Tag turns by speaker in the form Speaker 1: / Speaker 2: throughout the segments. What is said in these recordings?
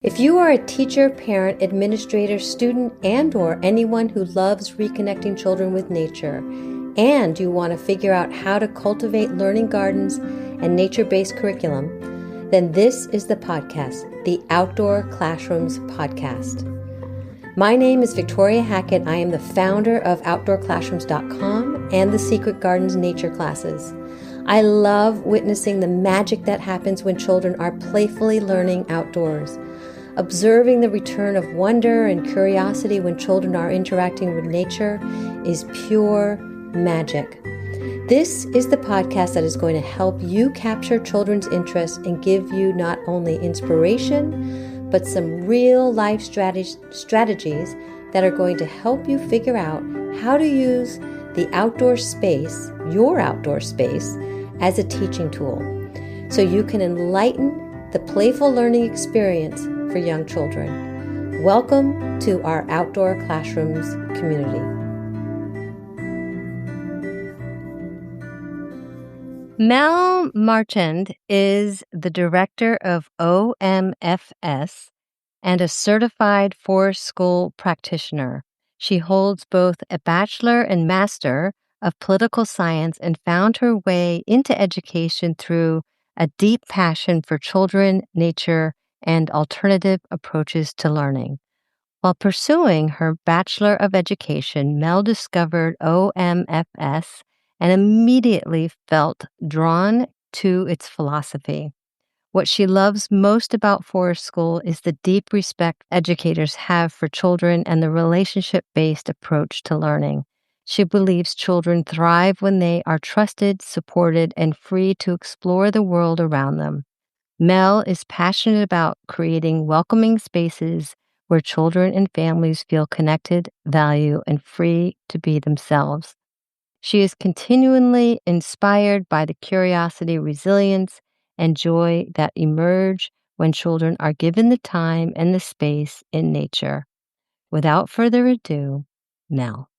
Speaker 1: If you are a teacher, parent, administrator, student, and/or anyone who loves reconnecting children with nature, and you want to figure out how to cultivate learning gardens and nature-based curriculum, then this is the podcast, the Outdoor Classrooms podcast. My name is Victoria Hackett. I am the founder of Outdoor-Classrooms.com and the Secret Gardens Nature Classes. I love witnessing the magic that happens when children are playfully learning outdoors. Observing the return of wonder and curiosity when children are interacting with nature is pure magic. This is the podcast that is going to help you capture children's interest and give you not only inspiration, but some real life strategies that are going to help you figure out how to use the outdoor space, your outdoor space, as a teaching tool, so you can enlighten the playful learning experience for young children. Welcome to our Outdoor Classrooms community. Mel Marchand is the director of OMFS and a certified forest school practitioner. She holds both a bachelor and master of political science and found her way into education through a deep passion for children, nature, and alternative approaches to learning. While pursuing her Bachelor of Education, Mel discovered OMFS and immediately felt drawn to its philosophy. What she loves most about forest school is the deep respect educators have for children and the relationship-based approach to learning. She believes children thrive when they are trusted, supported, and free to explore the world around them. Mel is passionate about creating welcoming spaces where children and families feel connected, valued, and free to be themselves. She is continually inspired by the curiosity, resilience, and joy that emerge when children are given the time and the space in nature. Without further ado, Mel.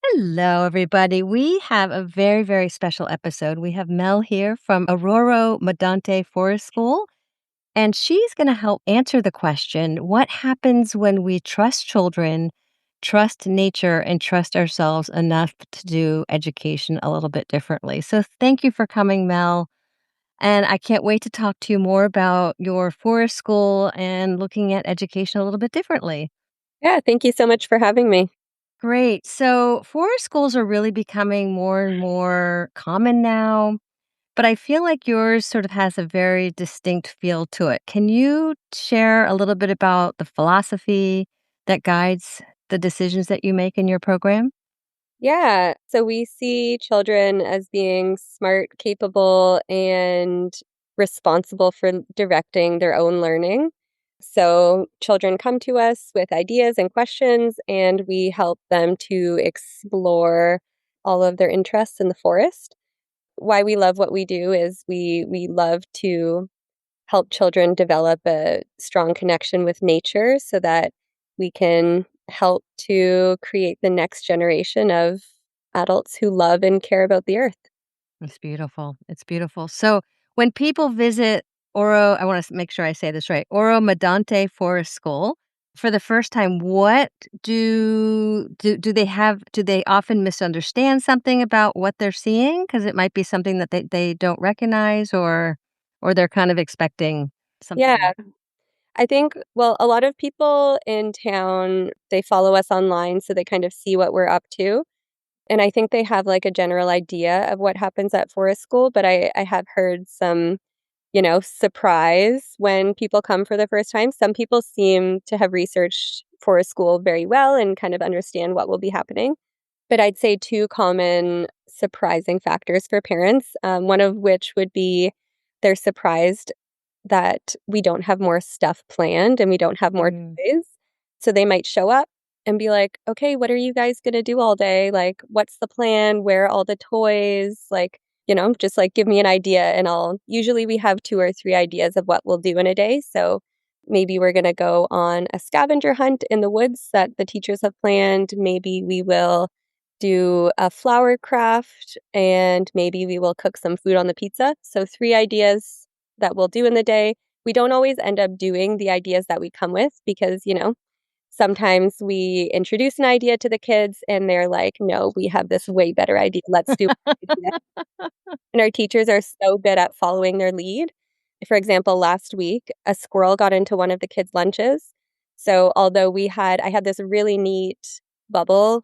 Speaker 1: Hello, everybody. We have a very, very special episode. We have Mel here from Aurora Medante Forest School, and she's going to help answer the question, what happens when we trust children, trust nature, and trust ourselves enough to do education a little bit differently? So thank you for coming, Mel. And I can't wait to talk to you more about your forest school and looking at education a little bit differently.
Speaker 2: Yeah, thank you so much for having me.
Speaker 1: Great. So forest schools are really becoming more and more common now, but I feel like yours sort of has a very distinct feel to it. Can you share a little bit about the philosophy that guides the decisions that you make in your program?
Speaker 2: Yeah, so we see children as being smart, capable, and responsible for directing their own learning. So children come to us with ideas and questions, and we help them to explore all of their interests in the forest. Why we love what we do is we love to help children develop a strong connection with nature so that we can help to create the next generation of adults who love and care about the earth.
Speaker 1: It's beautiful. It's beautiful. So when people visit Oro, I want to make sure I say this right, Oro Medante Forest School for the first time, what do they have? Do they often misunderstand something about what they're seeing? Because it might be something that they don't recognize, or they're kind of expecting
Speaker 2: Yeah,
Speaker 1: something.
Speaker 2: I think, well, a lot of people in town, they follow us online, so they kind of see what we're up to. And I think they have like a general idea of what happens at forest school, but I have heard some, surprise when people come for the first time. Some people seem to have researched forest school very well and kind of understand what will be happening. But I'd say two common surprising factors for parents, one of which would be they're surprised that we don't have more stuff planned and we don't have more
Speaker 1: Mm.
Speaker 2: toys. So they might show up and be like, okay, what are you guys going to do all day? Like, what's the plan? Where are all the toys? Like, just like give me an idea and usually we have two or three ideas of what we'll do in a day. So maybe we're going to go on a scavenger hunt in the woods that the teachers have planned. Maybe we will do a flower craft and maybe we will cook some food on the pizza. So three ideas that we'll do in the day. we don't always end up doing the ideas that we come with because, sometimes we introduce an idea to the kids and they're like, no, we have this way better idea. Let's do it. And our teachers are so good at following their lead. For example, last week, a squirrel got into one of the kids' lunches. So although I had this really neat bubble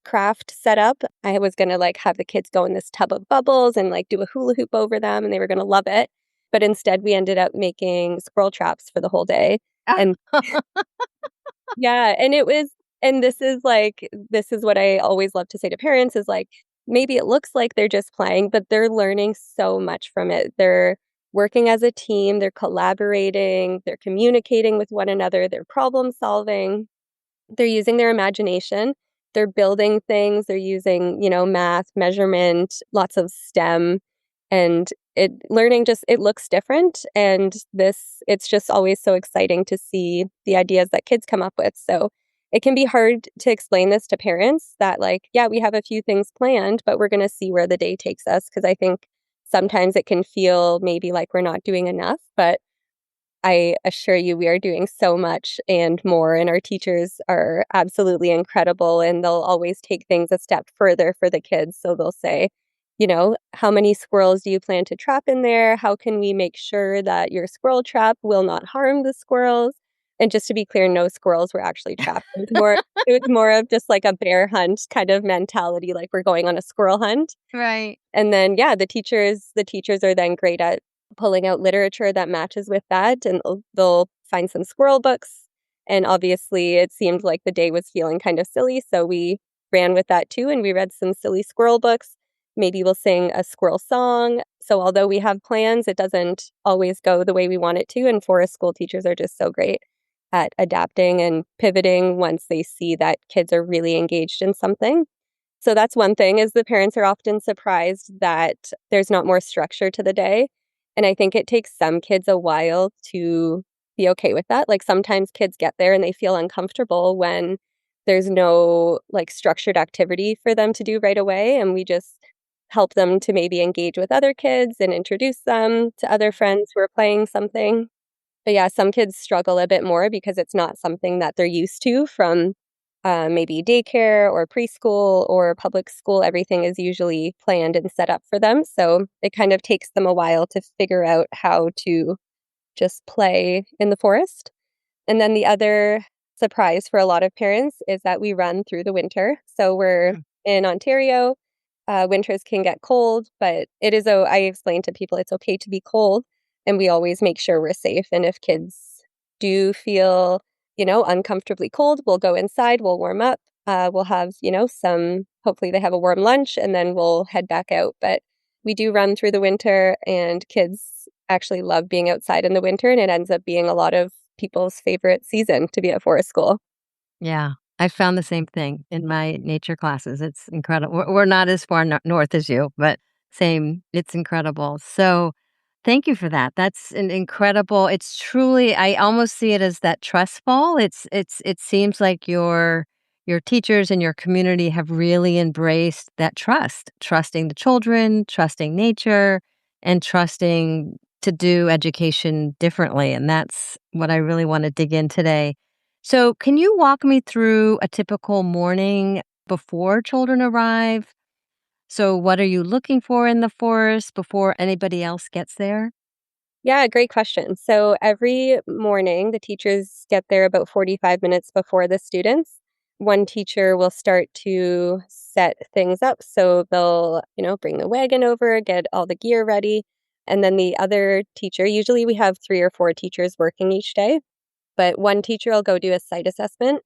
Speaker 2: craft set up, I was going to like have the kids go in this tub of bubbles and like do a hula hoop over them and they were going to love it. But instead we ended up making squirrel traps for the whole day. And yeah, and this is what I always love to say to parents is like, maybe it looks like they're just playing, but they're learning so much from it. They're working as a team, they're collaborating, they're communicating with one another, they're problem solving, they're using their imagination, they're building things, they're using, math, measurement, lots of STEM, and it looks different, and it's just always so exciting to see the ideas that kids come up with. So it can be hard to explain this to parents that like, yeah, we have a few things planned, but we're going to see where the day takes us because I think sometimes it can feel maybe like we're not doing enough, but I assure you we are doing so much and more, and our teachers are absolutely incredible, and they'll always take things a step further for the kids. So they'll say, how many squirrels do you plan to trap in there? How can we make sure that your squirrel trap will not harm the squirrels? And just to be clear, no squirrels were actually trapped. It was more of just like a bear hunt kind of mentality, like we're going on a squirrel hunt.
Speaker 1: Right.
Speaker 2: And then, yeah, the teachers are then great at pulling out literature that matches with that, and they'll find some squirrel books. And obviously, it seemed like the day was feeling kind of silly, so we ran with that too, and we read some silly squirrel books. Maybe we'll sing a squirrel song. So although we have plans, it doesn't always go the way we want it to. And forest school teachers are just so great at adapting and pivoting once they see that kids are really engaged in something. So that's one thing is the parents are often surprised that there's not more structure to the day. And I think it takes some kids a while to be okay with that. Like sometimes kids get there and they feel uncomfortable when there's no like structured activity for them to do right away. And we just help them to maybe engage with other kids and introduce them to other friends who are playing something. But yeah, some kids struggle a bit more because it's not something that they're used to from maybe daycare or preschool or public school. Everything is usually planned and set up for them. So it kind of takes them a while to figure out how to just play in the forest. And then the other surprise for a lot of parents is that we run through the winter. So we're
Speaker 1: Mm.
Speaker 2: in Ontario. Winters can get cold, but I explain to people it's okay to be cold, and we always make sure we're safe. And if kids do feel, uncomfortably cold, we'll go inside, we'll warm up, we'll have, hopefully they have a warm lunch, and then we'll head back out. But we do run through the winter, and kids actually love being outside in the winter, and it ends up being a lot of people's favorite season to be at forest school.
Speaker 1: Yeah, I found the same thing in my nature classes. It's incredible. We're not as far north as you, but same. It's incredible. So, thank you for that. That's an incredible. It's truly. I almost see it as that trust fall. It seems like your teachers and your community have really embraced that trust, trusting the children, trusting nature, and trusting to do education differently. And that's what I really want to dig in today. So, can you walk me through a typical morning before children arrive? So, what are you looking for in the forest before anybody else gets there?
Speaker 2: Yeah, great question. So every morning, the teachers get there about 45 minutes before the students. One teacher will start to set things up. So they'll, bring the wagon over, get all the gear ready. And then the other teacher, usually we have 3 or 4 teachers working each day, but one teacher will go do a site assessment.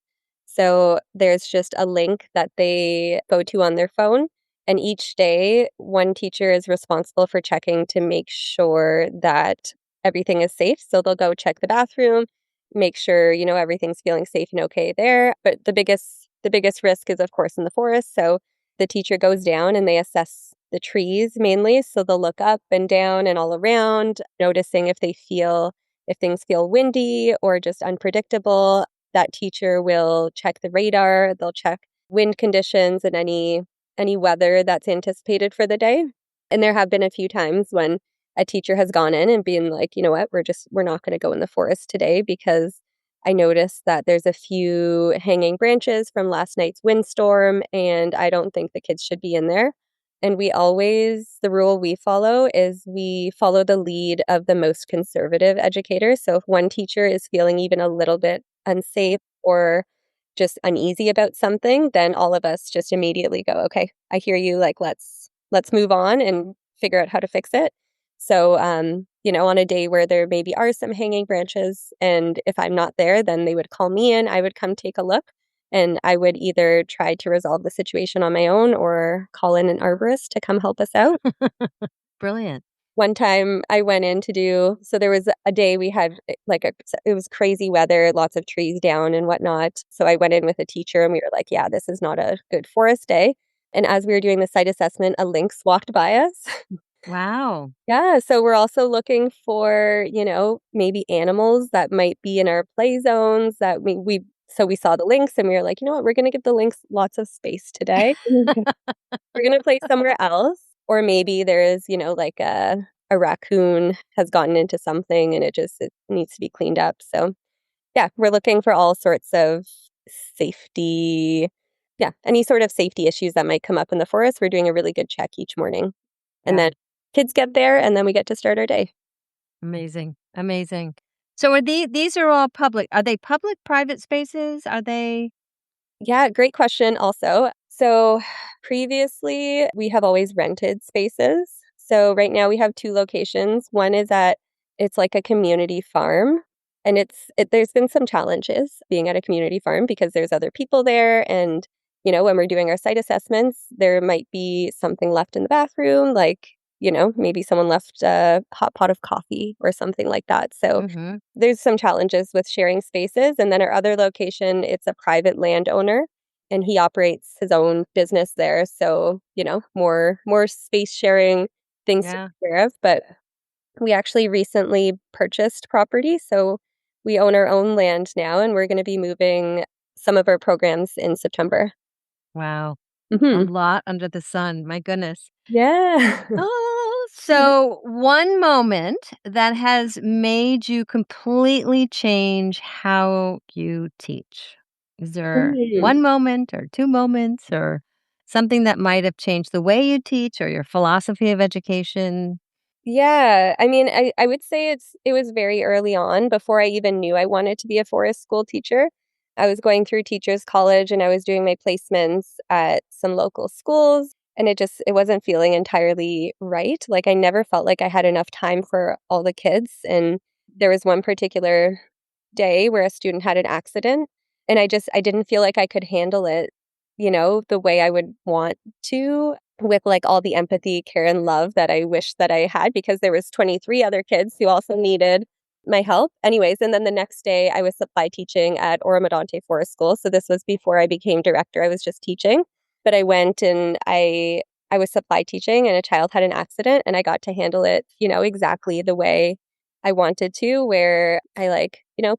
Speaker 2: So there's just a link that they go to on their phone. And each day, one teacher is responsible for checking to make sure that everything is safe. So they'll go check the bathroom, make sure, everything's feeling safe and okay there. But the biggest risk is of course in the forest. So the teacher goes down and they assess the trees mainly. So they'll look up and down and all around, noticing if things feel windy or just unpredictable. That teacher will check the radar, they'll check wind conditions and any weather that's anticipated for the day. And there have been a few times when a teacher has gone in and been like, you know what, we're not going to go in the forest today because I noticed that there's a few hanging branches from last night's windstorm, and I don't think the kids should be in there. And the rule we follow is we follow the lead of the most conservative educator. So if one teacher is feeling even a little bit unsafe or just uneasy about something, then all of us just immediately go, okay, I hear you. Like, let's move on and figure out how to fix it. So, on a day where there maybe are some hanging branches, and if I'm not there, then they would call me in. I would come take a look, and I would either try to resolve the situation on my own or call in an arborist to come help us out.
Speaker 1: Brilliant.
Speaker 2: One time I went in to so there was a day we had it was crazy weather, lots of trees down and whatnot. So I went in with a teacher and we were like, yeah, this is not a good forest day. And as we were doing the site assessment, a lynx walked by us.
Speaker 1: Wow.
Speaker 2: Yeah, so we're also looking for, maybe animals that might be in our play zones that so we saw the lynx and we were like, you know what, we're going to give the lynx lots of space today. We're going to play somewhere else. Or maybe there is, like a raccoon has gotten into something and it needs to be cleaned up. So, yeah, we're looking for all sorts of safety. Yeah, any sort of safety issues that might come up in the forest. We're doing a really good check each morning. And
Speaker 1: Yeah.
Speaker 2: then kids get there and then we get to start our day.
Speaker 1: Amazing. Amazing. So are these are all public? Are they public private spaces? Are they?
Speaker 2: Yeah, great question also. So previously, we have always rented spaces. So right now we have two locations. One is it's like a community farm, and there's been some challenges being at a community farm because there's other people there, and when we're doing our site assessments, there might be something left in the bathroom, like maybe someone left a hot pot of coffee or something like that. So
Speaker 1: Mhm.
Speaker 2: there's some challenges with sharing spaces. And then our other location, it's a private landowner and he operates his own business there. So, more space sharing things to
Speaker 1: Yeah.
Speaker 2: be aware of. But we actually recently purchased property. So we own our own land now and we're going to be moving some of our programs in September.
Speaker 1: Wow. A
Speaker 2: Hmm.
Speaker 1: lot under the sun. My goodness.
Speaker 2: Yeah.
Speaker 1: Oh, so one moment that has made you completely change how you teach. Is there
Speaker 2: Hmm.
Speaker 1: one moment or two moments or something that might have changed the way you teach or your philosophy of education?
Speaker 2: Yeah, I mean, I would say it was very early on before I even knew I wanted to be a forest school teacher. I was going through teachers college and I was doing my placements at some local schools and it wasn't feeling entirely right. Like I never felt like I had enough time for all the kids, and there was one particular day where a student had an accident and I didn't feel like I could handle it, the way I would want to, with like all the empathy, care and love that I wish that I had, because there was 23 other kids who also needed my help. Anyways, and then the next day I was supply teaching at Oromadonte Forest School. So this was before I became director. I was just teaching, but I went and I was supply teaching and a child had an accident and I got to handle it, exactly the way I wanted to, where I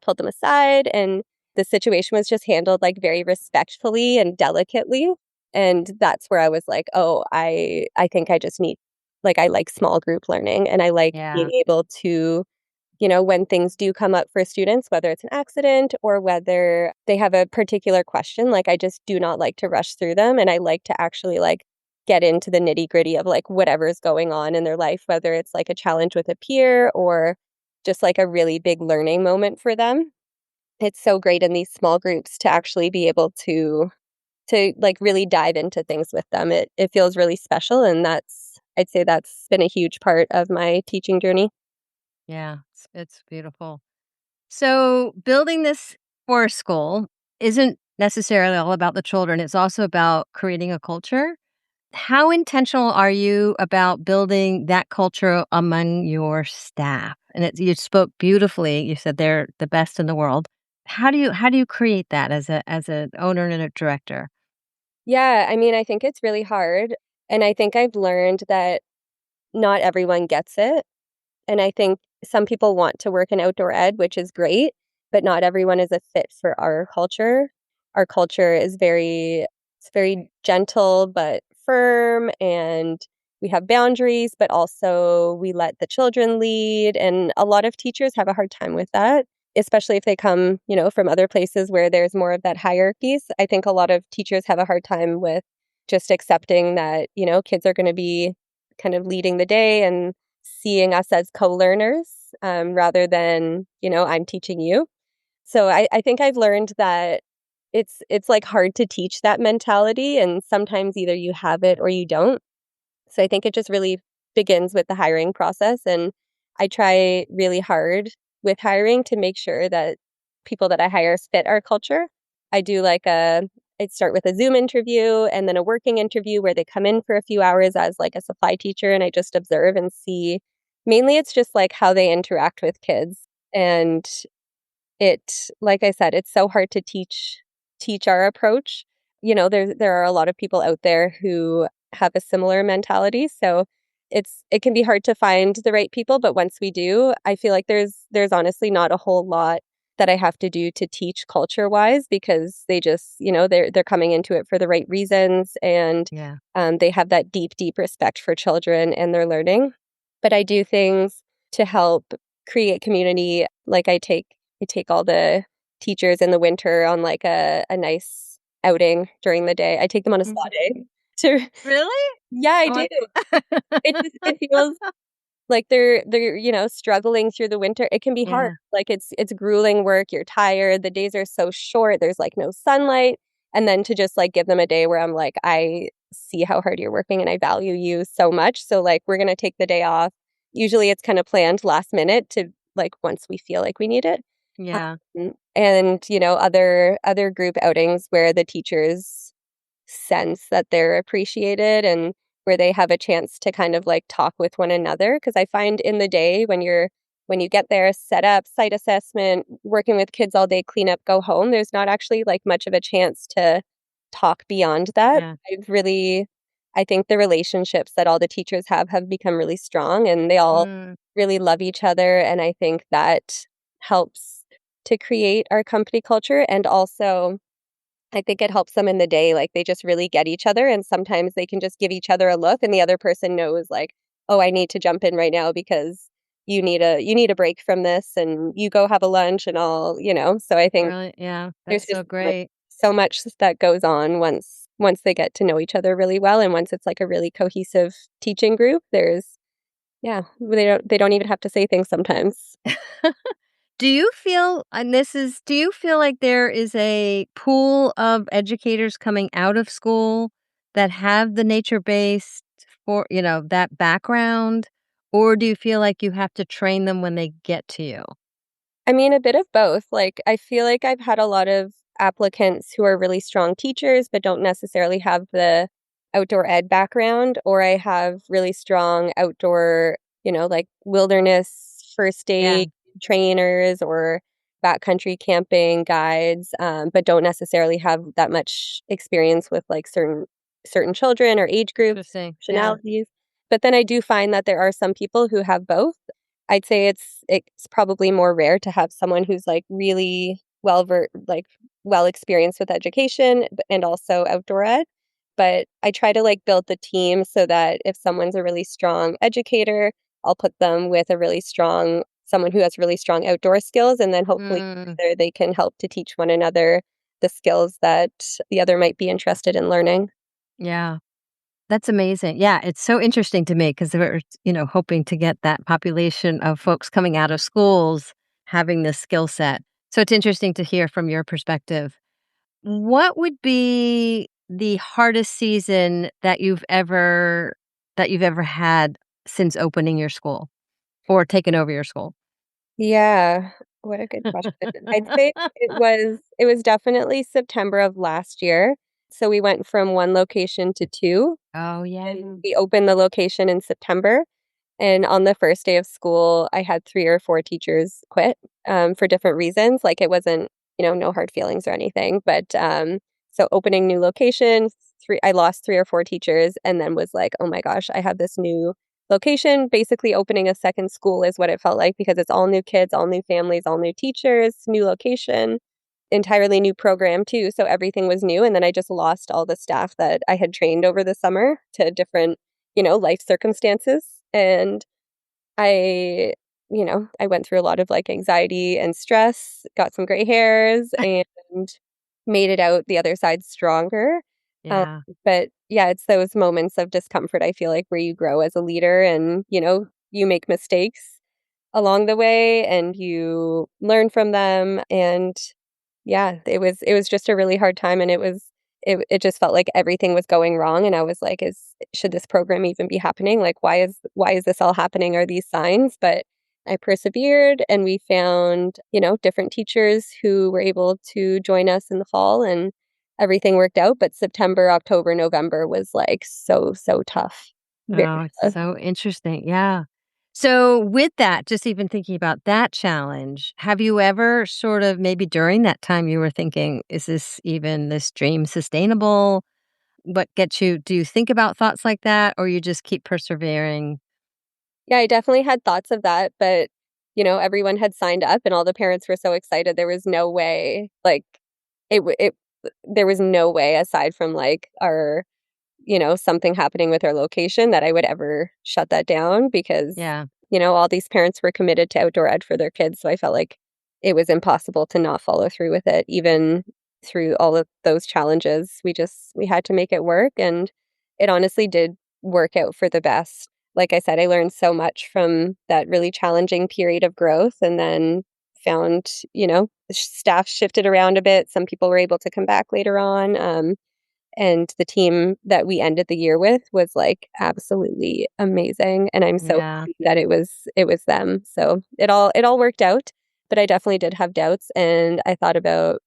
Speaker 2: pulled them aside and the situation was just handled like very respectfully and delicately. And that's where I was like, oh, I think I just need, like, I like small group learning and I like being
Speaker 1: Yeah.
Speaker 2: able to, when things do come up for students, whether it's an accident or whether they have a particular question, like I just do not like to rush through them. And I like to actually like get into the nitty gritty of like whatever's going on in their life, whether it's like a challenge with a peer or just like a really big learning moment for them. It's so great in these small groups to actually be able to like really dive into things with them. It feels really special, and I'd say that's been a huge part of my teaching journey.
Speaker 1: Yeah. It's beautiful. So building this for school isn't necessarily all about the children. It's also about creating a culture. How intentional are you about building that culture among your staff? And you spoke beautifully. You said they're the best in the world. How do you create that as an owner and a director?
Speaker 2: Yeah, I mean, I think it's really hard, and I think I've learned that not everyone gets it. And I think some people want to work in outdoor ed, which is great, but not everyone is a fit for our culture. Our culture is it's very gentle but firm, and we have boundaries, but also we let the children lead. And a lot of teachers have a hard time with that, especially if they come, from other places where there's more of that hierarchies. I think a lot of teachers have a hard time with just accepting that, kids are going to be kind of leading the day and seeing us as co-learners, rather than, I'm teaching you. So I think I've learned that it's like hard to teach that mentality, and sometimes either you have it or you don't. So I think it just really begins with the hiring process, and I try really hard with hiring to make sure that people that I hire fit our culture. I do I'd start with a Zoom interview and then a working interview where they come in for a few hours as like a supply teacher, and I just observe and see. Mainly it's just like how they interact with kids. And like I said, it's so hard to teach our approach. There are a lot of people out there who have a similar mentality, so it can be hard to find the right people, but once we do, I feel like there's honestly not a whole lot that I have to do to teach culture-wise, because they just, they're coming into it for the right reasons, and
Speaker 1: Yeah.
Speaker 2: they have that deep, deep respect for children and their learning. But I do things to help create community. Like I take all the teachers in the winter on like a nice outing during the day. I take them on a spa
Speaker 1: Mhm.
Speaker 2: day to
Speaker 1: Really?
Speaker 2: yeah, I
Speaker 1: Oh,
Speaker 2: do. It feels like they're, struggling through the winter. It can be hard.
Speaker 1: Yeah.
Speaker 2: Like it's grueling work, you're tired, the days are so short, there's like no sunlight. And then to just like give them a day where I'm like, I see how hard you're working and I value you so much. So like we're gonna take the day off. Usually it's kind of planned last minute to like once we feel like we need it.
Speaker 1: Yeah.
Speaker 2: And other group outings where the teachers sense that they're appreciated and where they have a chance to kind of like talk with one another. Because I find in the day when you get there, set up, site assessment, working with kids all day, clean up, go home, there's not actually like much of a chance to talk beyond that.
Speaker 1: Yeah.
Speaker 2: I think the relationships that all the teachers have become really strong, and they all
Speaker 1: Mm,
Speaker 2: really love each other. And I think that helps to create our company culture. And also, I think it helps them in the day, like, they just really get each other, and sometimes they can just give each other a look, and the other person knows, like, "Oh, I need to jump in right now because you need a break from this, and you go have a lunch, and So I think
Speaker 1: really? Yeah.
Speaker 2: there's
Speaker 1: That's
Speaker 2: just
Speaker 1: so great.
Speaker 2: so much that goes on once they get to know each other really well, and once it's, like, a really cohesive teaching group, they don't even have to say things sometimes.
Speaker 1: Do you feel like there is a pool of educators coming out of school that have the nature-based that background? Or do you feel like you have to train them when they get to you?
Speaker 2: I mean, a bit of both. Like, I feel like I've had a lot of applicants who are really strong teachers, but don't necessarily have the outdoor ed background, or I have really strong outdoor, like wilderness first
Speaker 1: Yeah,
Speaker 2: aid trainers or backcountry camping guides, but don't necessarily have that much experience with like certain children or age groups,
Speaker 1: interesting. Yeah.
Speaker 2: nationalities. But then I do find that there are some people who have both. I'd say it's probably more rare to have someone who's, like, really well experienced with education and also outdoor ed, but I try to, like, build the team so that if someone's a really strong educator, I'll put them with someone who has really strong outdoor skills, and then hopefully
Speaker 1: Mm,
Speaker 2: together they can help to teach one another the skills that the other might be interested in learning.
Speaker 1: yeah. That's amazing. Yeah, it's so interesting to me because we're, hoping to get that population of folks coming out of schools having this skill set. So it's interesting to hear from your perspective. What would be the hardest season that you've ever had since opening your school or taking over your school?
Speaker 2: Yeah, what a good question. I'd say it was definitely September of last year. So we went from 1 location to 2,
Speaker 1: Oh, yeah.
Speaker 2: and we opened the location in September, and on the first day of school, I had 3 or 4 teachers quit, for different reasons. Like, it wasn't, no hard feelings or anything, but, so opening new locations, 3 I lost 3 or 4 teachers and then was like, "Oh my gosh, I have this new location." Basically, opening a second school is what it felt like, because it's all new kids, all new families, all new teachers, new location, entirely new program too, so everything was new, and then I just lost all the staff that I had trained over the summer to different life circumstances. And I, I went through a lot of like anxiety and stress, got some gray hairs, and made it out the other side stronger. Um,
Speaker 1: Yeah.
Speaker 2: but yeah, it's those moments of discomfort, I feel like, where you grow as a leader and, you make mistakes along the way and you learn from them. And yeah, it was just a really hard time, and it just felt like everything was going wrong, and I was like, "Is should this program even be happening? Like, why is this all happening? Are these signs?" But I persevered, and we found, different teachers who were able to join us in the fall, and everything worked out. But September, October, November was like so, so tough. Very
Speaker 1: Oh, it's
Speaker 2: tough.
Speaker 1: so interesting. Yeah. So, with that, just even thinking about that challenge, have you ever sort of maybe during that time you were thinking, is this dream sustainable? What gets you, do you think about thoughts like that or you just keep persevering?
Speaker 2: Yeah, I definitely had thoughts of that, but, everyone had signed up and all the parents were so excited. There was no way, like, it there was no way aside from, like, our something happening with our location that I would ever shut that down because,
Speaker 1: Yeah.
Speaker 2: all these parents were committed to outdoor ed for their kids. So I felt like it was impossible to not follow through with it, even through all of those challenges. We had to make it work. And it honestly did work out for the best. Like I said, I learned so much from that really challenging period of growth and then found, staff shifted around a bit. Some people were able to come back later on. And the team that we ended the year with was, like, absolutely amazing, and I'm so
Speaker 1: Yeah.
Speaker 2: happy that it was them. So it all worked out, but I definitely did have doubts, and I thought about,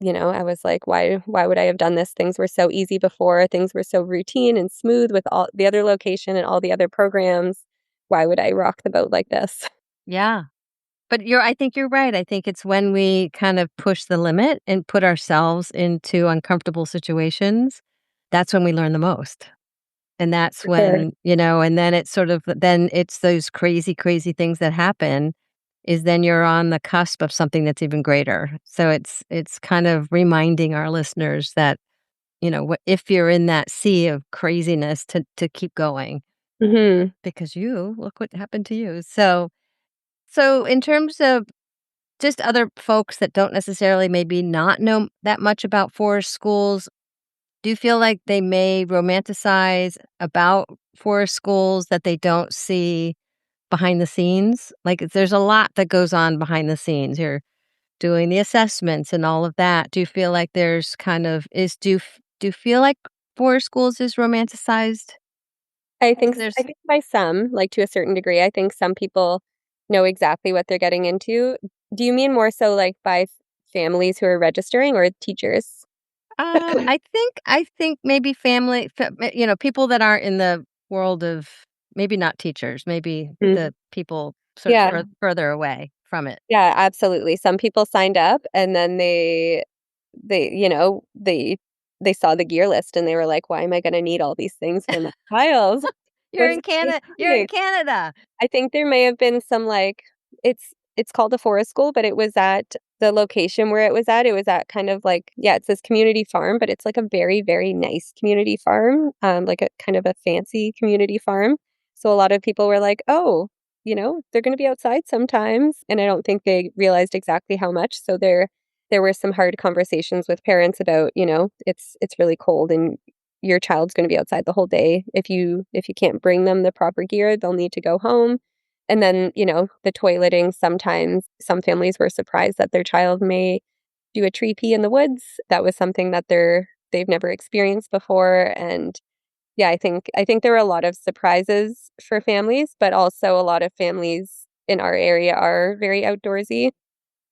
Speaker 2: I was like, "Why would I have done this? Things were so easy before, things were so routine and smooth with all the other location and all the other programs. Why would I rock the boat like this?"
Speaker 1: Yeah. But I think you're right. I think it's when we kind of push the limit and put ourselves into uncomfortable situations, that's when we learn the most. And that's
Speaker 2: For sure.
Speaker 1: when, and then it's sort of then it's those crazy, crazy things that happen is then you're on the cusp of something that's even greater. So it's kind of reminding our listeners that, if you're in that sea of craziness to keep going
Speaker 2: Mhm.
Speaker 1: because you look what happened to you. So in terms of just other folks that don't necessarily maybe not know that much about forest schools, do you feel like they may romanticize about forest schools that they don't see behind the scenes? Like, there's a lot that goes on behind the scenes. You're doing the assessments and all of that. Do you feel like there's kind of do you feel like forest schools is romanticized? Is
Speaker 2: I
Speaker 1: there's
Speaker 2: think by some, like, to a certain degree, I think some people know exactly what they're getting into. Do you mean more so, like, by families who are registering or teachers?
Speaker 1: I think maybe people that aren't in the world of maybe not teachers, maybe
Speaker 2: Mm.
Speaker 1: the people sort of
Speaker 2: Yeah.
Speaker 1: further away from it.
Speaker 2: Yeah, absolutely. Some people signed up and then they saw the gear list and they were like, "Why am I gonna need all these things for my child?
Speaker 1: You're
Speaker 2: What is
Speaker 1: in Canada. You're in
Speaker 2: happening?"
Speaker 1: Canada.
Speaker 2: I think there may have been some, like it's called a forest school, but it was at the location where it was at. It was at kind of like yeah, it says community farm, but it's like a very, very nice community farm, like a kind of a fancy community farm. So a lot of people were like, "Oh, they're gonna be outside sometimes." And I don't think they realized exactly how much. So there were some hard conversations with parents about, it's really cold and your child's gonna be outside the whole day. If you can't bring them the proper gear, they'll need to go home. And then, the toileting, sometimes some families were surprised that their child may do a tree pee in the woods. That was something that they've never experienced before. And yeah, I think there were a lot of surprises for families, but also a lot of families in our area are very outdoorsy.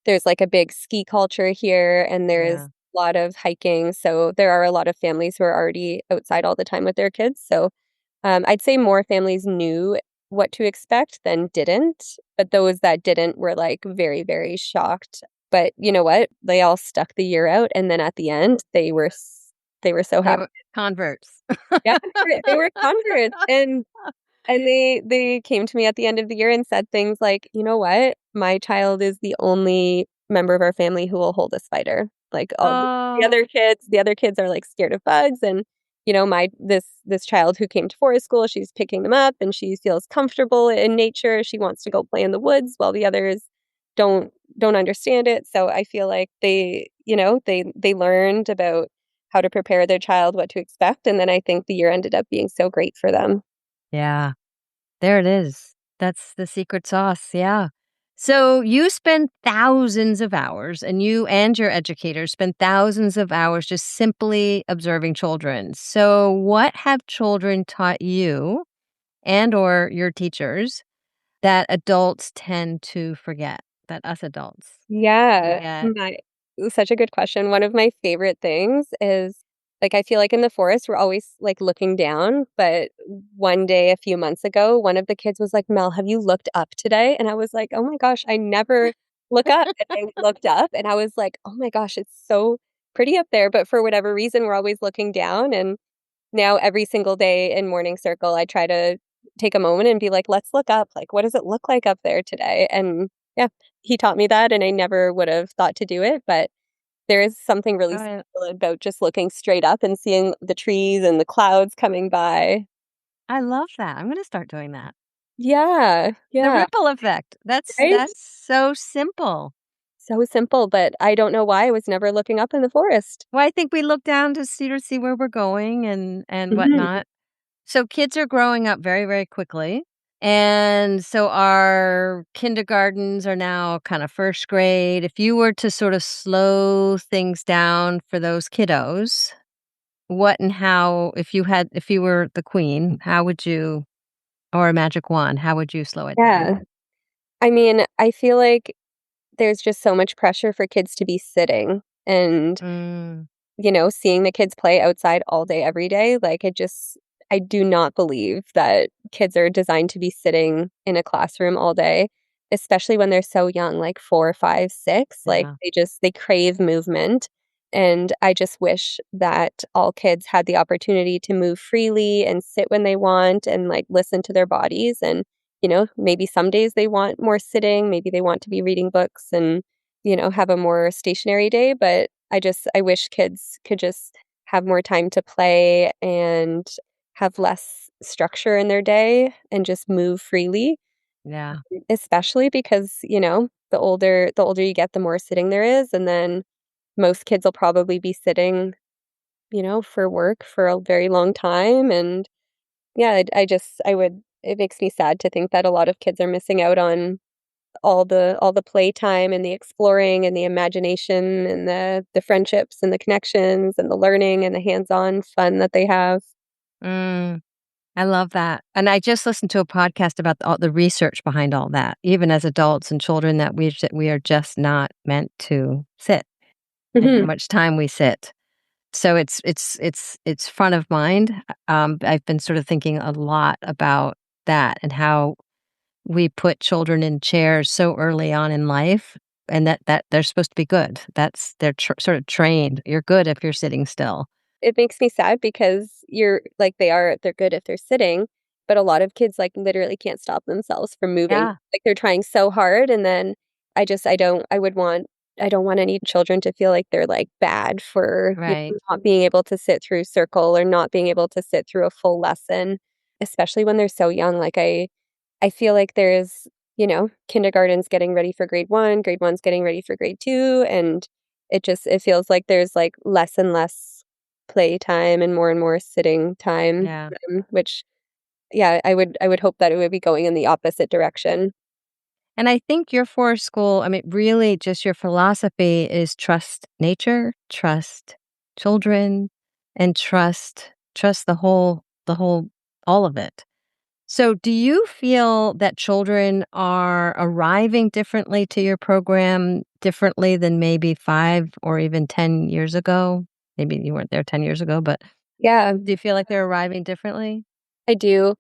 Speaker 2: There's, like, a big ski culture here, and there's
Speaker 1: Yeah.
Speaker 2: a lot of hiking, so there are a lot of families who are already outside all the time with their kids, so, I'd say more families knew what to expect than didn't, but those that didn't were, like, very, very shocked, but you know what? They all stuck the year out, and then at the end, they were so
Speaker 1: They
Speaker 2: happy.
Speaker 1: were converts.
Speaker 2: Yeah, they were converts, and they came to me at the end of the year and said things like, "You know what? My child is the only member of our family who will hold a spider." Like, all the
Speaker 1: Oh,
Speaker 2: other kids are, like, scared of bugs, and, this child who came to forest school, she's picking them up and she feels comfortable in nature. She wants to go play in the woods while the others don't don't understand it. So I feel like they learned about how to prepare their child, what to expect, and then I think the year ended up being so great for them.
Speaker 1: Yeah. There it is. That's the secret sauce, yeah. So you spend thousands of hours, and you and your educators spend thousands of hours just simply observing children. So what have children taught you and or your teachers that adults tend to forget, that us adults
Speaker 2: Yeah,
Speaker 1: forget?
Speaker 2: my such a good question. One of my favorite things is, like, I feel like in the forest, we're always, like, looking down, but one day a few months ago, one of the kids was like, "Mel, have you looked up today?" And I was like, "Oh my gosh, I never look up." And I looked up and I was like, "Oh my gosh, it's so pretty up there." But for whatever reason, we're always looking down, and now every single day in morning circle, I try to take a moment and be like, "Let's look up, like, what does it look like up there today?" And yeah, he taught me that, and I never would have thought to do it, but there is something really
Speaker 1: Right.
Speaker 2: special about just looking straight up and seeing the trees and the clouds coming by.
Speaker 1: I love that. I'm gonna start doing that.
Speaker 2: Yeah,
Speaker 1: The
Speaker 2: yeah,
Speaker 1: ripple effect. That's
Speaker 2: right?
Speaker 1: that's so simple.
Speaker 2: So simple, but I don't know why I was never looking up in the forest.
Speaker 1: Well, I think we look down to see where we're going and
Speaker 2: Mhm.
Speaker 1: whatnot. So kids are growing up very, very quickly. And so our kindergartens are now kind of first grade. If you were to sort of slow things down for those kiddos, what and how, if you were the queen, how would you, or a magic wand, how would you slow it down?
Speaker 2: Yeah. I mean, I feel like there's just so much pressure for kids to be sitting, and
Speaker 1: Mm,
Speaker 2: seeing the kids play outside all day, every day, like, I do not believe that kids are designed to be sitting in a classroom all day, especially when they're so young, like 4, 5, 6, like,
Speaker 1: yeah,
Speaker 2: they crave movement, and I just wish that all kids had the opportunity to move freely and sit when they want and, like, listen to their bodies, and, maybe some days they want more sitting, maybe they want to be reading books and, have a more stationary day, but I wish kids could just have more time to play and have less structure in their day and just move freely,
Speaker 1: yeah,
Speaker 2: especially because, the older you get, the more sitting there is, and then most kids will probably be sitting, for work for a very long time, and yeah, I would it makes me sad to think that a lot of kids are missing out on all the playtime and the exploring and the imagination and the friendships and the connections and the learning and the hands-on fun that they have.
Speaker 1: mm, I love that. And I just listened to a podcast about all the research behind all that, even as adults and children, that we are just not meant to sit, and how
Speaker 2: Mhm.
Speaker 1: much time we sit. So it's front of mind. I've been sort of thinking a lot about that and how we put children in chairs so early on in life, and that they're supposed to be good. That's they're sort of trained. You're good if you're sitting still.
Speaker 2: It makes me sad because they're good if they're sitting, but a lot of kids, like, literally can't stop themselves from moving.
Speaker 1: Yeah,
Speaker 2: Like, they're trying so hard, and then I don't want any children to feel like they're, like, bad for,
Speaker 1: right.
Speaker 2: not being able to sit through circle or not being able to sit through a full lesson, especially when they're so young. Like, I feel like there's, kindergarten's getting ready for grade 1, grade 1's getting ready for grade 2, and it feels like there's, like, less and less playtime and more sitting time,
Speaker 1: Yeah.
Speaker 2: which yeah, I would hope that it would be going in the opposite direction.
Speaker 1: And I think your forest school, I mean, really just your philosophy is trust nature, trust children, and trust the whole all of it. So do you feel that children are arriving differently to your program differently than maybe 5 or even 10 years ago? Maybe you weren't there 10 years ago, but
Speaker 2: Yeah,
Speaker 1: do you feel like they're arriving differently?
Speaker 2: I do.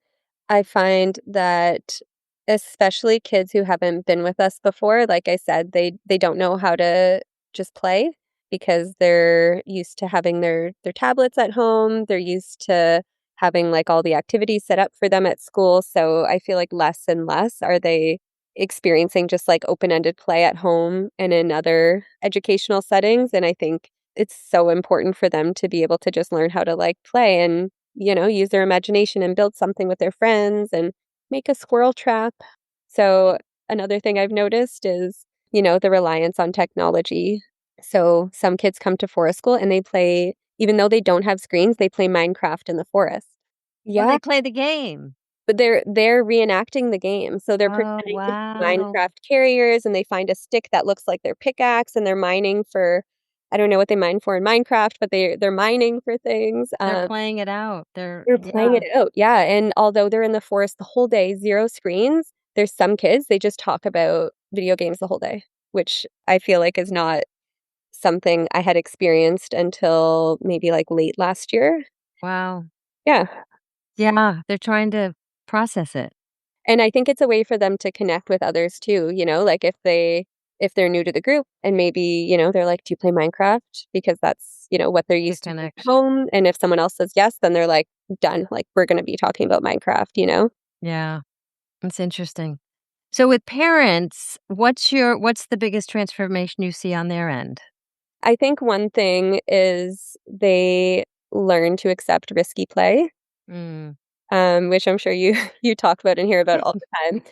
Speaker 2: I find that especially kids who haven't been with us before, like I said, they don't know how to just play because they're used to having their tablets at home. They're used to having, like, all the activities set up for them at school. So I feel like less and less are they experiencing just, like, open-ended play at home and in other educational settings. And I think it's so important for them to be able to just learn how to, like, play and, use their imagination and build something with their friends and make a squirrel trap. So, another thing I've noticed is, the reliance on technology. So, some kids come to forest school and they play even though they don't have screens, they play Minecraft in the forest.
Speaker 1: Oh,
Speaker 2: Yeah.
Speaker 1: they play the game.
Speaker 2: But they're reenacting the game, so they're
Speaker 1: Oh,
Speaker 2: pretending to be
Speaker 1: wow.
Speaker 2: Minecraft carriers, and they find a stick that looks like their pickaxe, and they're mining for I don't know what they mine for in Minecraft, but they're mining for things,
Speaker 1: They're playing it out. They're
Speaker 2: they're playing
Speaker 1: yeah.
Speaker 2: it out, yeah, and although they're in the forest the whole day, 0 screens, there's some kids, they just talk about video games the whole day, which I feel like is not something I had experienced until maybe, like, late last year.
Speaker 1: Wow.
Speaker 2: Yeah.
Speaker 1: Yeah, they're trying to process it.
Speaker 2: And I think it's a way for them to connect with others too, like if they're new to the group and maybe, they're like, "Do you play Minecraft?" Because that's, what they're
Speaker 1: The
Speaker 2: used to doing at
Speaker 1: connection.
Speaker 2: home, and if someone else says yes, then they're like, "Done, like, we're gonna be talking about Minecraft?"
Speaker 1: Yeah, it's interesting. So with parents, what's the biggest transformation you see on their end?
Speaker 2: I think one thing is they learn to accept risky play,
Speaker 1: Mm.
Speaker 2: which I'm sure you you talk about and hear about all the time.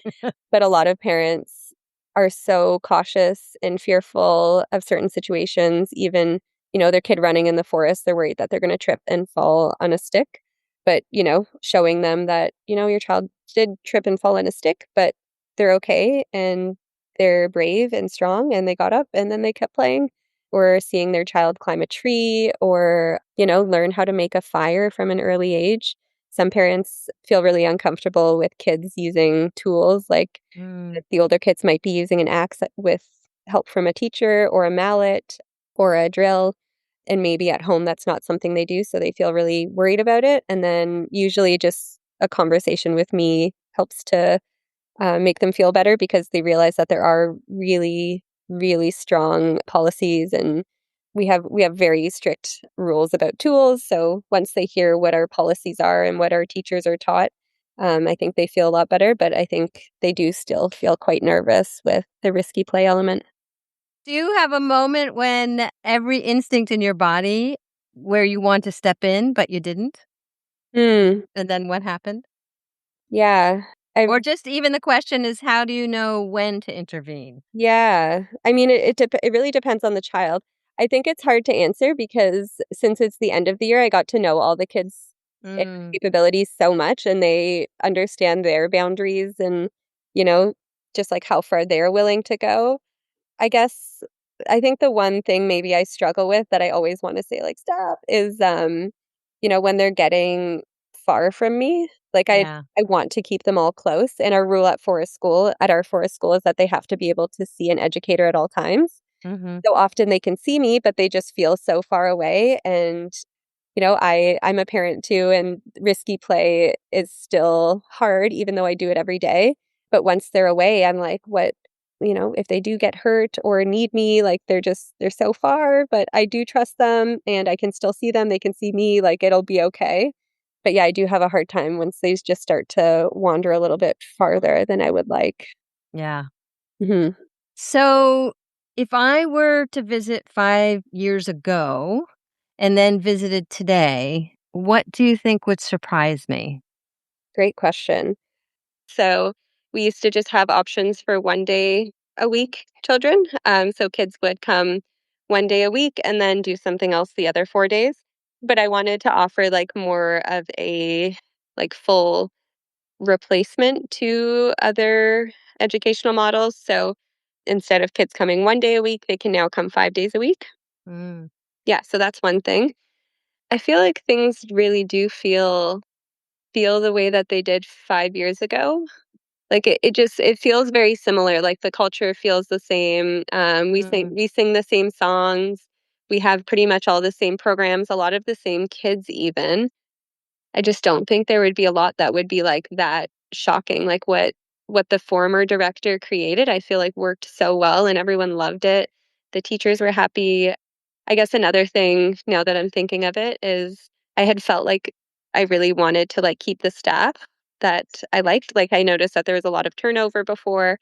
Speaker 2: But a lot of parents are so cautious and fearful of certain situations, even, their kid running in the forest, they're worried that they're gonna trip and fall on a stick. But, showing them that, your child did trip and fall on a stick, but they're okay and they're brave and strong and they got up and then they kept playing. Or seeing their child climb a tree or, learn how to make a fire from an early age. Some parents feel really uncomfortable with kids using tools like
Speaker 1: Mm,
Speaker 2: the older kids might be using an axe with help from a teacher or a mallet or a drill, and maybe at home that's not something they do, so they feel really worried about it, and then usually just a conversation with me helps to, make them feel better because they realize that there are really, really strong policies, and we have very strict rules about tools, so once they hear what our policies are and what our teachers are taught, I think they feel a lot better, but I think they do still feel quite nervous with the risky play element.
Speaker 1: do you have a moment when every instinct in your body where you want to step in, but you didn't?
Speaker 2: Mm,
Speaker 1: And then what happened?
Speaker 2: yeah.
Speaker 1: Or
Speaker 2: I've
Speaker 1: just even the question is how do you know when to intervene?
Speaker 2: Yeah. I mean, it really depends on the child. I think it's hard to answer because since it's the end of the year, I got to know all the kids'
Speaker 1: Mm,
Speaker 2: capabilities so much, and they understand their boundaries and, you know, just, like, how far they're willing to go. I guess I think the one thing maybe I struggle with that I always wanna say, like, "Stop," is, when they're getting far from me, like,
Speaker 1: yeah.
Speaker 2: I want to keep them all close, and our rule at our forest school is that they have to be able to see an educator at all times.
Speaker 1: Mhm.
Speaker 2: So often they can see me, but they just feel so far away, and I'm a parent too, and risky play is still hard even though I do it every day. But once they're away, I'm like, what, if they do get hurt or need me, like they're so far, but I do trust them and I can still see them. They can see me, like it'll be okay. But yeah, I do have a hard time once they just start to wander a little bit farther than I would like.
Speaker 1: Yeah.
Speaker 2: Mhm.
Speaker 1: So, if I were to visit 5 years ago and then visited today, what do you think would surprise me?
Speaker 2: Great question. So we used to just have options for 1 day a week children. So kids would come 1 day a week and then do something else the other 4 days. But I wanted to offer like more of a like full replacement to other educational models. So instead of kids coming 1 day a week, they can now come 5 days a week.
Speaker 1: Mm,
Speaker 2: Yeah, so that's one thing. I feel like things really do feel the way that they did 5 years ago. Like, it feels very similar, like, the culture feels the same,
Speaker 1: mm,
Speaker 2: we sing the same songs, we have pretty much all the same programs, a lot of the same kids even. I just don't think there would be a lot that would be, like, that shocking, like, what the former director created, I feel like worked so well and everyone loved it. The teachers were happy. I guess another thing, now that I'm thinking of it, is I had felt like I really wanted to, like, keep the staff that I liked. Like, I noticed that there was a lot of turnover before,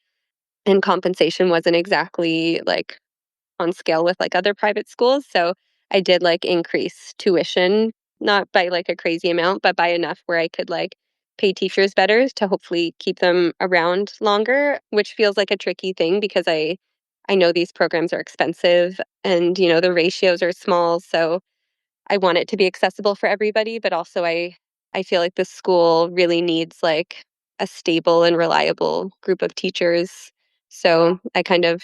Speaker 2: and compensation wasn't exactly, like, on scale with, like, other private schools, so I did like increase tuition, not by like a crazy amount, but by enough where I could like pay teachers better to hopefully keep them around longer, which feels like a tricky thing because I know these programs are expensive and the ratios are small, so I want it to be accessible for everybody, but also I feel like the school really needs like a stable and reliable group of teachers. So I kind of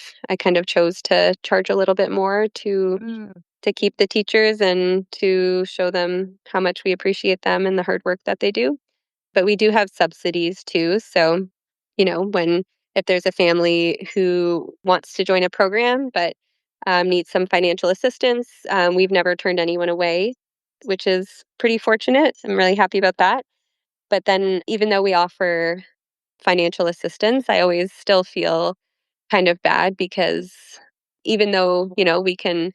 Speaker 2: chose to charge a little bit more
Speaker 1: Mm,
Speaker 2: to keep the teachers and to show them how much we appreciate them and the hard work that they do. But we do have subsidies too. So, when if there's a family who wants to join a program but needs some financial assistance, we've never turned anyone away, which is pretty fortunate. I'm really happy about that. But then, even though we offer financial assistance, I always still feel kind of bad because even though, we can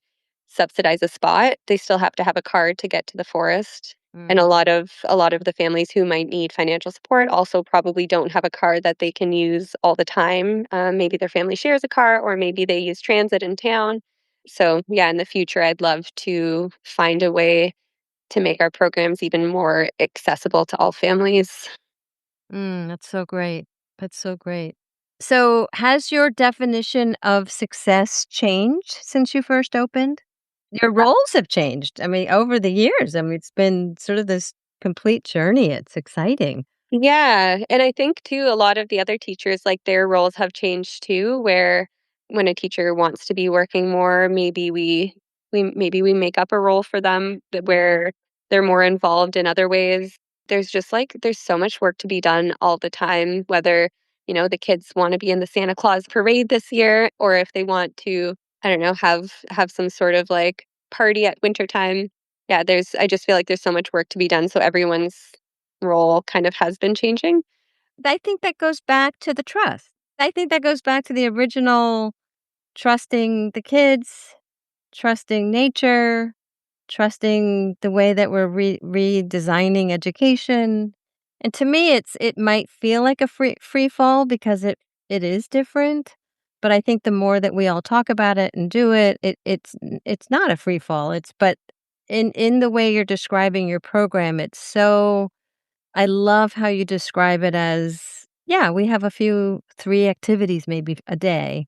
Speaker 2: subsidize a spot, they still have to have a car to get to the forest. And a
Speaker 1: mm,
Speaker 2: lot of a lot of the families who might need financial support also probably don't have a car that they can use all the time. Maybe their family shares a car, or maybe they use transit in town. So yeah, in the future, I'd love to find a way to make our programs even more accessible to all families.
Speaker 1: that's so great. That's so great. So, has your definition of success changed since you first opened? Your roles have changed. I mean, over the years. I mean, it's been sort of this complete journey. It's exciting.
Speaker 2: Yeah, and I think too a lot of the other teachers, like, their roles have changed too, where when a teacher wants to be working more, maybe we make up a role for them that where they're more involved in other ways. There's so much work to be done all the time, whether, the kids wanna be in the Santa Claus parade this year or if they want to, I don't know, have some sort of, like, party at wintertime. Yeah, I just feel like there's so much work to be done, so everyone's role kind of has been changing.
Speaker 1: I think that goes back to the trust. I think that goes back to the original trusting the kids, trusting nature, trusting the way that we're redesigning education. And to me, it might feel like a free fall because it is different. But I think the more that we all talk about it and do it, it's not a free fall. It's but in the way you're describing your program, it's so I love how you describe it as, yeah, we have 3 activities maybe a day,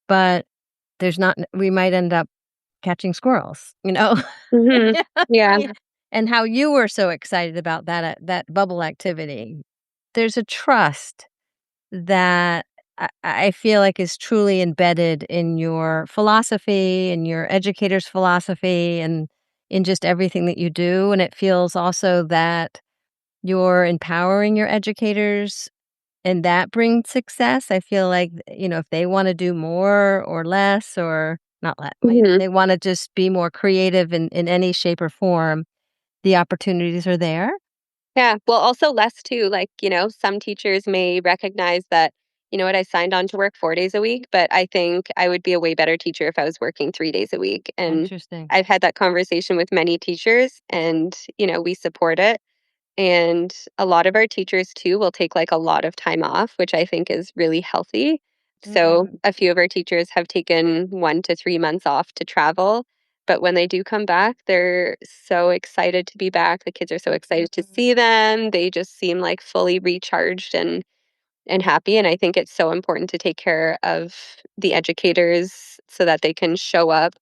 Speaker 1: but there's not we might end up catching squirrels, you know?
Speaker 2: Mhm. Yeah.
Speaker 1: Yeah, and how you were so excited about that bubble activity. There's a trust that I feel like is truly embedded in your philosophy, and your educator's philosophy, and in just everything that you do, and it feels also that you're empowering your educators, and that brings success. I feel like, if they wanna do more or less or not let
Speaker 2: Mhm.
Speaker 1: they wanna just be more creative in any shape or form, the opportunities are there.
Speaker 2: Yeah. Well, also less too, like, some teachers may recognize that, you know what, I signed on to work 4 days a week, but I think I would be a way better teacher if I was working 3 days a week. And
Speaker 1: Interesting.
Speaker 2: I've had that conversation with many teachers and, we support it. And a lot of our teachers too will take like a lot of time off, which I think is really healthy. So
Speaker 1: Mm,
Speaker 2: a few of our teachers have taken 1 to 3 months off to travel. But when they do come back, they're so excited to be back. The kids are so excited to
Speaker 1: mm,
Speaker 2: see them. They just seem like fully recharged and happy. And I think it's so important to take care of the educators so that they can show up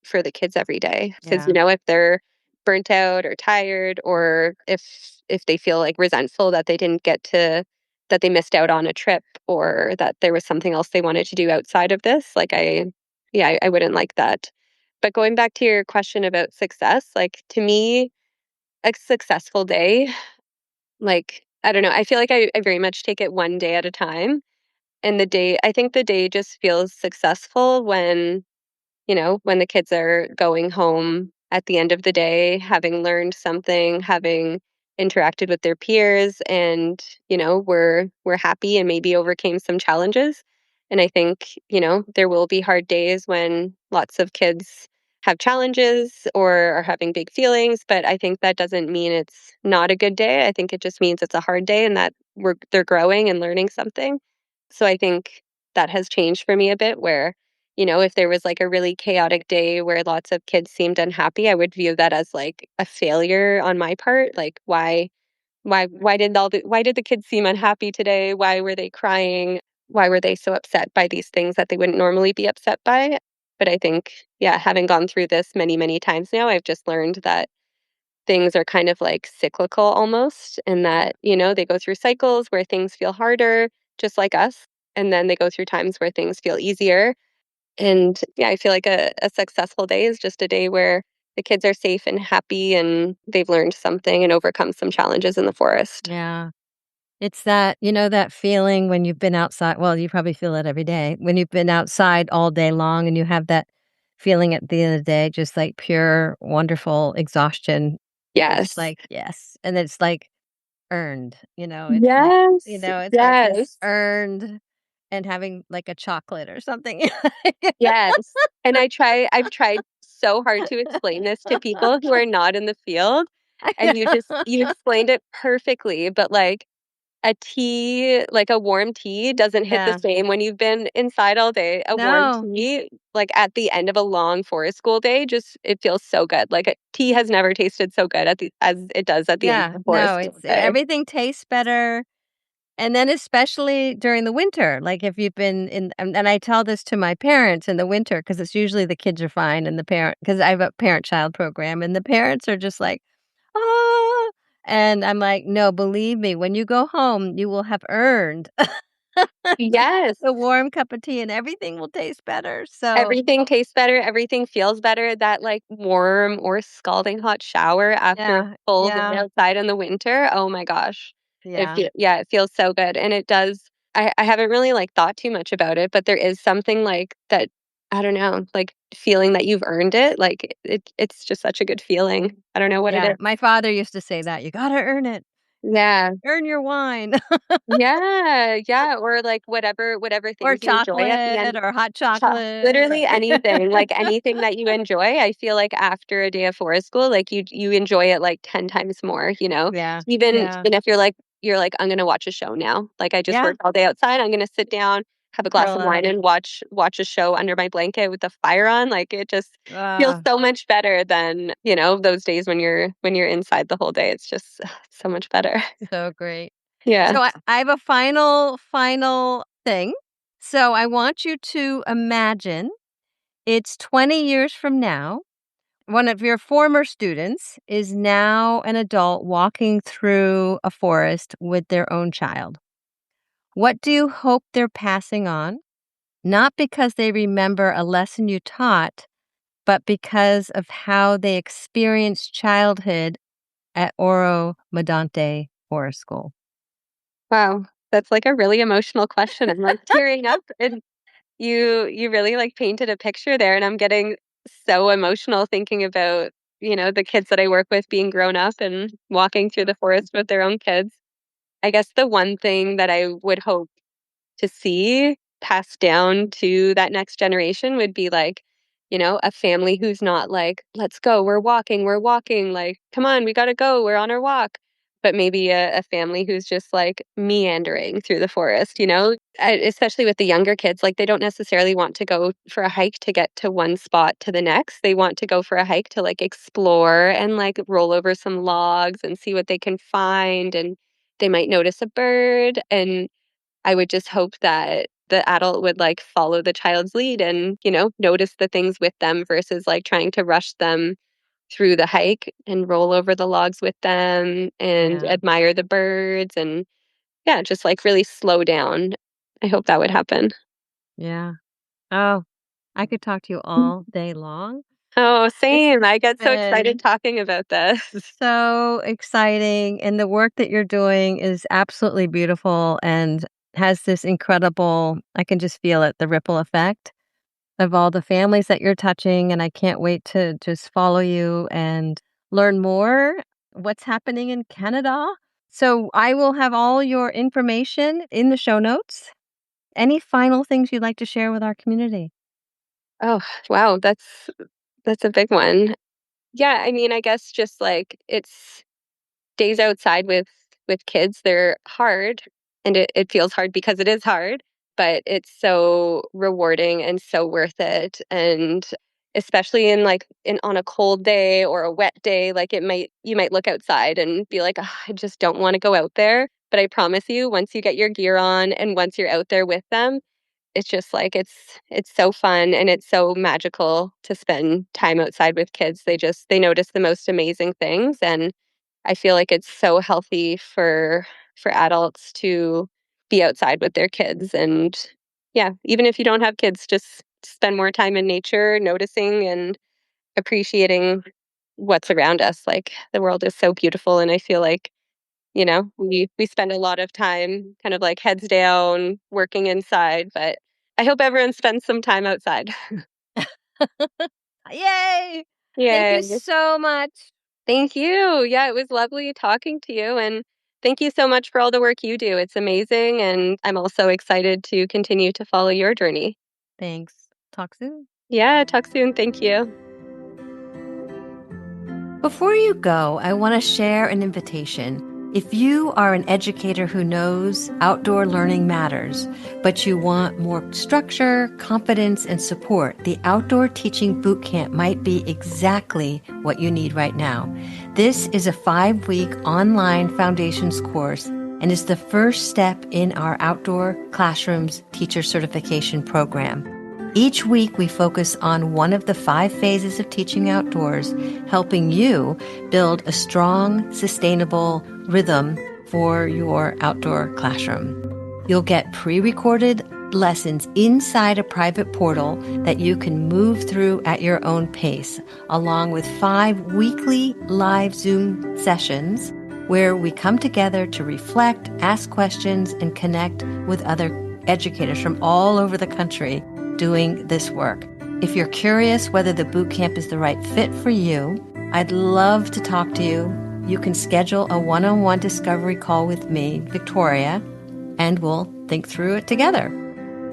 Speaker 2: for the kids every day. Because
Speaker 1: yeah.
Speaker 2: if they're burnt out or tired, or if they feel, like, resentful that that they missed out on a trip or that there was something else they wanted to do outside of this, like, I wouldn't like that. But going back to your question about success, like, to me, a successful day, like, I don't know, I feel like I very much take it one day at a time, and I think the day just feels successful when the kids are going home at the end of the day, having learned something, having interacted with their peers, and, we're happy and maybe overcame some challenges. And I think, there will be hard days when lots of kids have challenges or are having big feelings, but I think that doesn't mean it's not a good day. I think it just means it's a hard day and that they're growing and learning something. So I think that has changed for me a bit where, if there was like a really chaotic day where lots of kids seemed unhappy, I would view that as like a failure on my part. Like why did the kids seem unhappy today? Why were they crying? Why were they so upset by these things that they wouldn't normally be upset by? But I think, yeah, having gone through this many, many times now, I've just learned that things are kind of like cyclical almost, and that, they go through cycles where things feel harder, just like us. And then they go through times where things feel easier. And yeah, I feel like a successful day is just a day where the kids are safe and happy and they've learned something and overcome some challenges in the forest.
Speaker 1: Yeah. It's that feeling when you've been outside, well, you probably feel it every day, when you've been outside all day long and you have that feeling at the end of the day, just like pure, wonderful exhaustion. It's
Speaker 2: Yes.
Speaker 1: like, yes, and it's like earned, it's like,
Speaker 2: Yes.
Speaker 1: it's
Speaker 2: Yes.
Speaker 1: earned and having like a chocolate or something.
Speaker 2: Yes. And I've tried so hard to explain this to people who are not in the field,
Speaker 1: I
Speaker 2: and you
Speaker 1: know.
Speaker 2: explained it perfectly, but like a tea, like a warm tea doesn't hit the
Speaker 1: Yeah.
Speaker 2: same when you've been inside all day. A warm
Speaker 1: No.
Speaker 2: tea, like at the end of a long forest school day, just it feels so good. Like a tea has never tasted so good as it does at the end
Speaker 1: Yeah.
Speaker 2: of a forest
Speaker 1: No,
Speaker 2: school day.
Speaker 1: everything tastes better. And then especially during the winter, like if you've been in, and I tell this to my parents in the winter because it's usually the kids are fine and the parent, because I have a parent-child program and the parents are just like, "Ah," and I'm like, "No, believe me, when you go home, you will have earned
Speaker 2: Yes.
Speaker 1: the warm cup of tea and everything will taste better." So,
Speaker 2: Everything tastes better, everything feels better. That, like, warm or scalding hot shower after a
Speaker 1: yeah,
Speaker 2: full day
Speaker 1: yeah,
Speaker 2: outside in the winter, oh my gosh.
Speaker 1: yeah,
Speaker 2: It feels so good, and it does. I haven't really, like, thought too much about it, but there is something, like, that I don't know, like, feeling that you've earned it, like, it's just such a good feeling. I don't know what it
Speaker 1: yeah.
Speaker 2: is.
Speaker 1: My father used to say that, "You gotta earn it.
Speaker 2: Yeah.
Speaker 1: Earn your wine."
Speaker 2: Yeah, yeah, or, like, whatever
Speaker 1: Or
Speaker 2: things you enjoy at the
Speaker 1: chocolate
Speaker 2: end.
Speaker 1: or hot chocolate or
Speaker 2: Literally anything, like, anything that you enjoy, I feel like after a day of forest school, like, you enjoy it, like, 10 times more, you know?
Speaker 1: Yeah, yeah,
Speaker 2: Even if you're like, "I'm gonna watch a show now." Like, I just
Speaker 1: yeah,
Speaker 2: worked all day outside, I'm gonna sit down, have a glass
Speaker 1: curl
Speaker 2: of
Speaker 1: up.
Speaker 2: wine, and watch a show under my blanket with the fire on, like, it just feels
Speaker 1: Uh,
Speaker 2: so much better than, those days when you're inside the whole day, it's just so much better.
Speaker 1: so great.
Speaker 2: Yeah.
Speaker 1: So I have a final thing. So I want you to imagine it's 20 years from now. One of your former students is now an adult walking through a forest with their own child. What do you hope they're passing on? Not because they remember a lesson you taught, but because of how they experienced childhood at Oro Medante Forest School.
Speaker 2: Wow, that's, like, a really emotional question, I'm, like, tearing up, and you really, like, painted a picture there, and I'm getting so emotional thinking about, the kids that I work with being grown up and walking through the forest with their own kids. I guess the one thing that I would hope to see passed down to that next generation would be like, a family who's not like, let's go, we're walking, like, come on, we gotta go, we're on our walk. But maybe a family who's just like meandering through the forest, especially with the younger kids, like they don't necessarily want to go for a hike to get to one spot to the next. They want to go for a hike to like explore and like roll over some logs and see what they can find. And they might notice a bird, and I would just hope that the adult would, like, follow the child's lead and, notice the things with them versus, like, trying to rush them through the hike and roll over the logs with them and
Speaker 1: Yeah,
Speaker 2: admire the birds and, yeah, just, like, really slow down. I hope that would happen.
Speaker 1: yeah. Oh, I could talk to you
Speaker 2: Mm.
Speaker 1: all day long.
Speaker 2: Oh,
Speaker 1: This
Speaker 2: same.
Speaker 1: has
Speaker 2: I get so excited
Speaker 1: been
Speaker 2: talking about this.
Speaker 1: so exciting, and the work that you're doing is absolutely beautiful and has this incredible, I can just feel it, the ripple effect of all the families that you're touching, and I can't wait to just follow you and learn more what's happening in Canada. So I will have all your information in the show notes. Any final things you'd like to share with our community?
Speaker 2: Oh, wow, that's a big one. Yeah, I mean, I guess just, like, it's days outside with kids, they're hard, and it feels hard because it is hard, but it's so rewarding and so worth it. And especially on a cold day or a wet day, like you might look outside and be like, "Ugh, I just don't want to go out there." But I promise you, once you get your gear on and once you're out there with them, it's just like it's so fun and it's so magical to spend time outside with kids. They notice the most amazing things, and I feel like it's so healthy for adults to be outside with their kids. And yeah, even if you don't have kids, just spend more time in nature, noticing and appreciating what's around us. Like, the world is so beautiful, and I feel like, we spend a lot of time kind of like heads down working inside, but I hope everyone spends some time outside.
Speaker 1: Yay! Thank you
Speaker 2: Yay.
Speaker 1: so much.
Speaker 2: Thank you. Yeah, it was lovely talking to you. And thank you so much for all the work you do. It's amazing. And I'm also excited to continue to follow your journey.
Speaker 1: Thanks. Talk soon.
Speaker 2: Yeah, talk soon. Thank you.
Speaker 1: Before you go, I want to share an invitation. If you are an educator who knows outdoor learning matters, but you want more structure, confidence, and support, the Outdoor Teaching Bootcamp might be exactly what you need right now. This is a 5-week online foundations course and is the first step in our Outdoor Classrooms teacher certification program. Each week, we focus on one of the 5 phases of teaching outdoors, helping you build a strong, sustainable rhythm for your outdoor classroom. You'll get pre-recorded lessons inside a private portal that you can move through at your own pace, along with 5 weekly live Zoom sessions where we come together to reflect, ask questions, and connect with other educators from all over the country doing this work. If you're curious whether the boot camp is the right fit for you, I'd love to talk to you. You can schedule a one-on-one discovery call with me, Victoria, and we'll think through it together.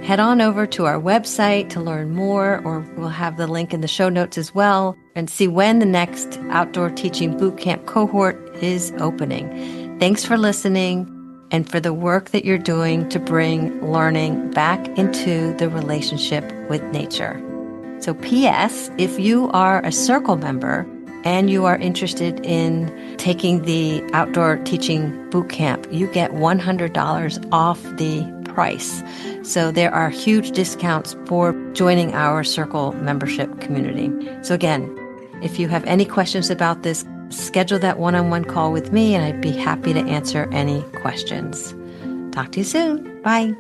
Speaker 1: Head on over to our website to learn more, or we'll have the link in the show notes as well, and see when the next Outdoor Teaching Bootcamp cohort is opening. Thanks for listening and for the work that you're doing to bring learning back into the relationship with nature. So P.S., if you are a Circle member and you are interested in taking the Outdoor Teaching Bootcamp, you get $100 off the price. So there are huge discounts for joining our Circle membership community. So again, if you have any questions about this, schedule that one-on-one call with me and I'd be happy to answer any questions. Talk to you soon. Bye.